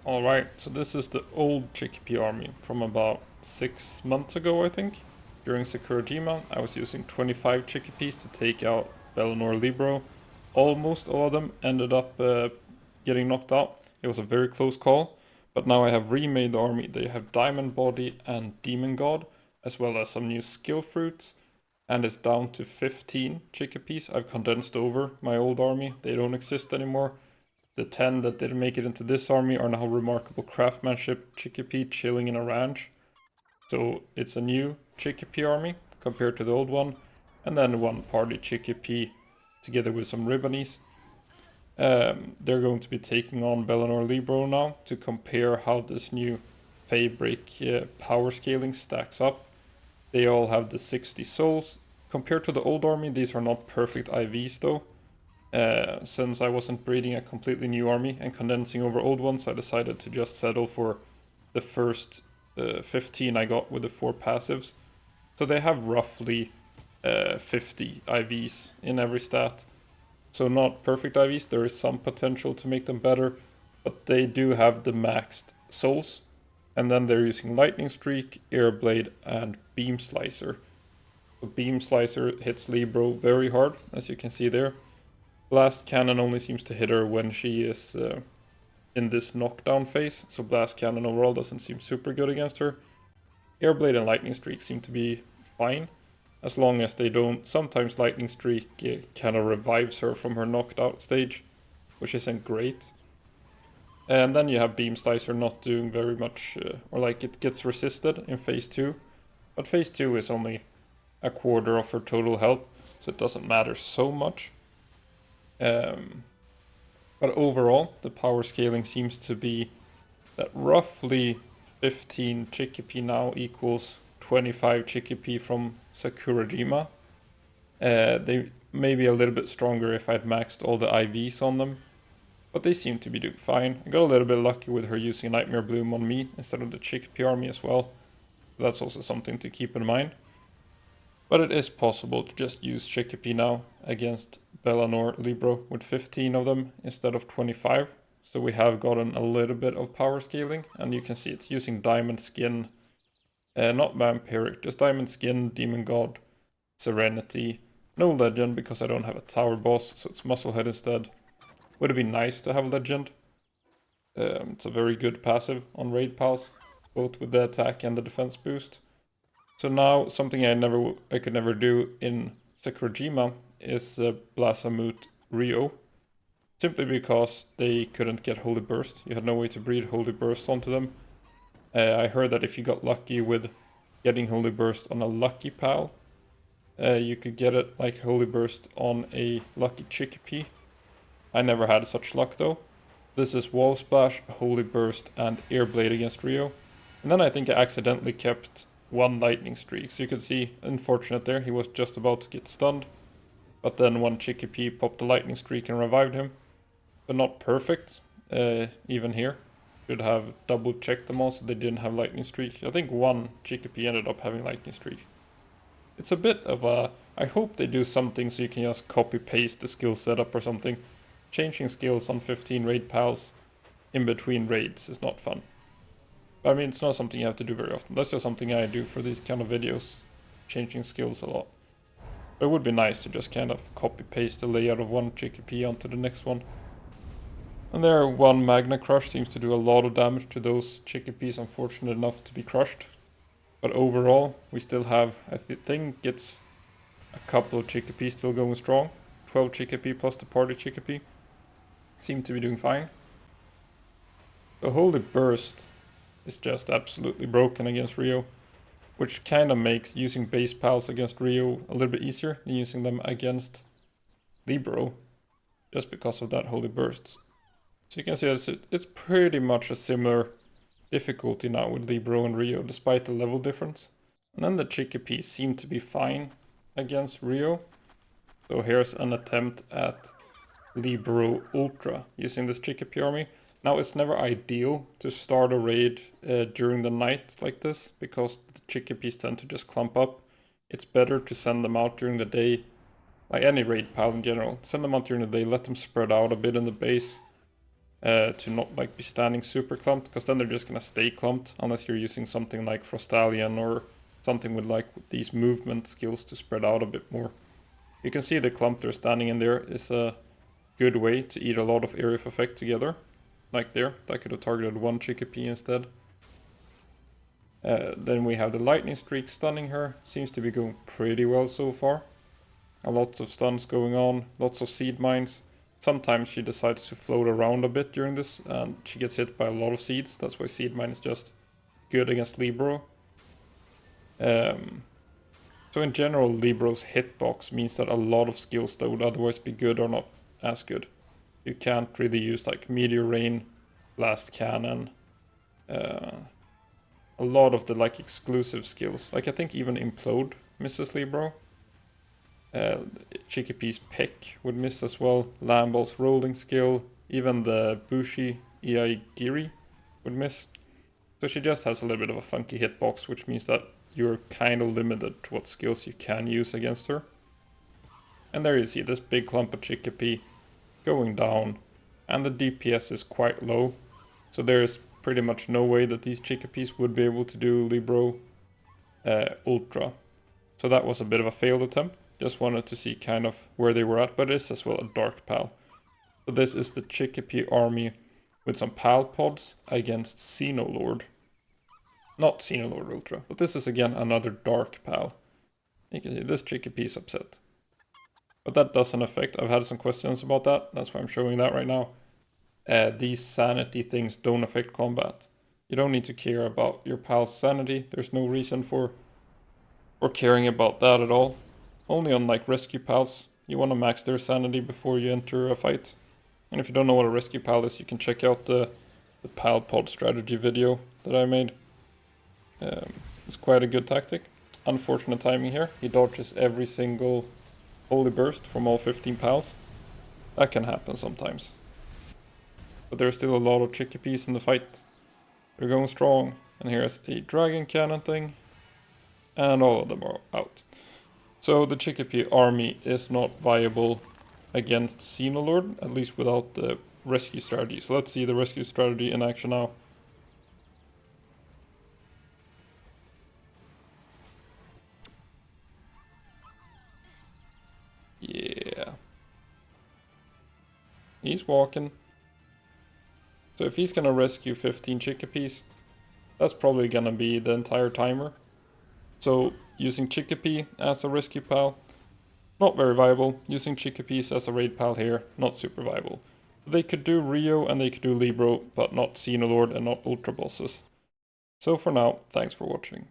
Alright, so this is the old Chikipi army from about 6 months ago, I think. During Sakurajima, I was using 25 Chikipis to take out Bellanoir Libero. Almost all of them ended up getting knocked out. It was a very close call, but now I have remade the army. They have Diamond Body and Demon God, as well as some new skill fruits, and it's down to 15 Chikipis. I've condensed over my old army, they don't exist anymore. The 10 that didn't make it into this army are now remarkable craftsmanship Chikipi chilling in a ranch. So it's a new Chikipi army compared to the old one. And then one party Chikipi together with some Ribbonies. They're going to be taking on Bellanoir Libero now to compare how this new Fabric power scaling stacks up. They all have the 60 souls. Compared to the old army, these are not perfect IVs though. Since I wasn't breeding a completely new army and condensing over old ones, I decided to just settle for the first 15 I got with the 4 passives. So they have roughly 50 IVs in every stat. So not perfect IVs, there is some potential to make them better, but they do have the maxed souls. And then they're using Lightning Streak, Air Blade, and Beam Slicer. So Beam Slicer hits Libero very hard, as you can see there. Blast Cannon only seems to hit her when she is in this knockdown phase, so Blast Cannon overall doesn't seem super good against her. Airblade and Lightning Streak seem to be fine, as long as they don't. Sometimes Lightning Streak kind of revives her from her knocked out stage, which isn't great. And then you have Beam Slicer not doing very much, or like it gets resisted in phase 2, but phase 2 is only a quarter of her total health, so it doesn't matter so much. But overall, the power scaling seems to be that roughly 15 Chikipi now equals 25 Chikipi from Sakurajima. They may be a little bit stronger if I'd maxed all the IVs on them, but they seem to be doing fine. I got a little bit lucky with her using Nightmare Bloom on me instead of the Chikipi army as well. That's also something to keep in mind. But it is possible to just use Chikipi now against Bellanoir Libero with 15 of them instead of 25. So we have gotten a little bit of power scaling, and you can see it's using Diamond Skin, not Vampiric, just Diamond Skin, Demon God, Serenity. No Legend because I don't have a Tower Boss, so it's Musclehead instead. Would it be nice to have Legend? It's a very good passive on Raid Pals, both with the attack and the defense boost. So now something I could never do in Sakurajima is Blazamut Ryu, simply because they couldn't get Holy Burst. You had no way to breed Holy Burst onto them. I heard that if you got lucky with getting Holy Burst on a lucky pal, you could get it like Holy Burst on a lucky Chikipi. I never had such luck though. This is Wall Splash, Holy Burst, and Air Blade against Ryu. And then I think I accidentally kept one Lightning Streak. So you can see, unfortunate there, he was just about to get stunned. But then one Chikipi popped the Lightning Streak and revived him. But not perfect, even here. Should have double checked them all so they didn't have Lightning Streak. I think one Chikipi ended up having Lightning Streak. It's a bit of a... I hope they do something so you can just copy paste the skill setup or something. Changing skills on 15 raid pals in between raids is not fun. I mean, it's not something you have to do very often. That's just something I do for these kind of videos. Changing skills a lot. But it would be nice to just kind of copy-paste the layout of one Chikipi onto the next one. And there, one Magna Crush seems to do a lot of damage to those Chikipis unfortunate enough to be crushed. But overall, we still have, I think it's a couple of Chikipi still going strong. 12 Chikipi plus the party Chikipi. Seem to be doing fine. The Holy Burst is just absolutely broken against Ryu, which kind of makes using base pals against Ryu a little bit easier than using them against Libero, just because of that Holy Burst. So you can see it's pretty much a similar difficulty now with Libero and Ryu, despite the level difference. And then the Chikipi seem to be fine against Ryu. So here's an attempt at Libero Ultra using this Chikipi army. Now, it's never ideal to start a raid during the night like this, because the Chikipis tend to just clump up. It's better to send them out during the day, like any raid pal in general. Send them out during the day, let them spread out a bit in the base, to not like be standing super clumped, because then they're just gonna stay clumped unless you're using something like Frostallion or something with like these movement skills to spread out a bit more. You can see the clump they're standing in there is a good way to eat a lot of area of effect together. Like there, that could have targeted one Chikipi instead. Then we have the lightning streak stunning her. Seems to be going pretty well so far. Lots of stuns going on, lots of seed mines. Sometimes she decides to float around a bit during this and she gets hit by a lot of seeds. That's why seed mine is just good against Libero. So in general, Libero's hitbox means that a lot of skills that would otherwise be good are not as good. You can't really use like Meteor Rain, Blast Cannon, a lot of the like exclusive skills. Like I think even Implode misses Libero. Chikipi's Pick would miss as well. Lamball's rolling skill, even the Bushi Iaigiri would miss. So she just has a little bit of a funky hitbox, which means that you're kind of limited to what skills you can use against her. And there you see this big clump of Chikipi going down, and the DPS is quite low. So there is pretty much no way that these Chikipis would be able to do Libero Ultra. So that was a bit of a failed attempt. Just wanted to see kind of where they were at, but it is as well a Dark Pal. So this is the Chikipi army with some Pal pods against Xenolord. Not Xenolord Ultra, but this is again another Dark Pal. You can see this Chikipi is upset. But that doesn't affect, I've had some questions about that, that's why I'm showing that right now. These sanity things don't affect combat. You don't need to care about your pal's sanity, there's no reason for caring about that at all. Only on like rescue pals, you want to max their sanity before you enter a fight. And if you don't know what a rescue pal is, you can check out the pal pod strategy video that I made. It's quite a good tactic. Unfortunate timing here, he dodges every single holy burst from all 15 pals. That can happen sometimes. But there's still a lot of Chikipis in the fight. They're going strong. And here's a dragon cannon thing. And all of them are out. So the Chikipi army is not viable against Xenolord, at least without the rescue strategy. So let's see the rescue strategy in action now. Yeah. He's walking. So if he's gonna rescue 15 Chikipis, that's probably gonna be the entire timer. So using Chikipi as a rescue pal, not very viable. Using Chikipis as a raid pal here, not super viable. They could do Ryu and they could do Libero, but not Xenolord and not Ultra bosses. So for now, thanks for watching.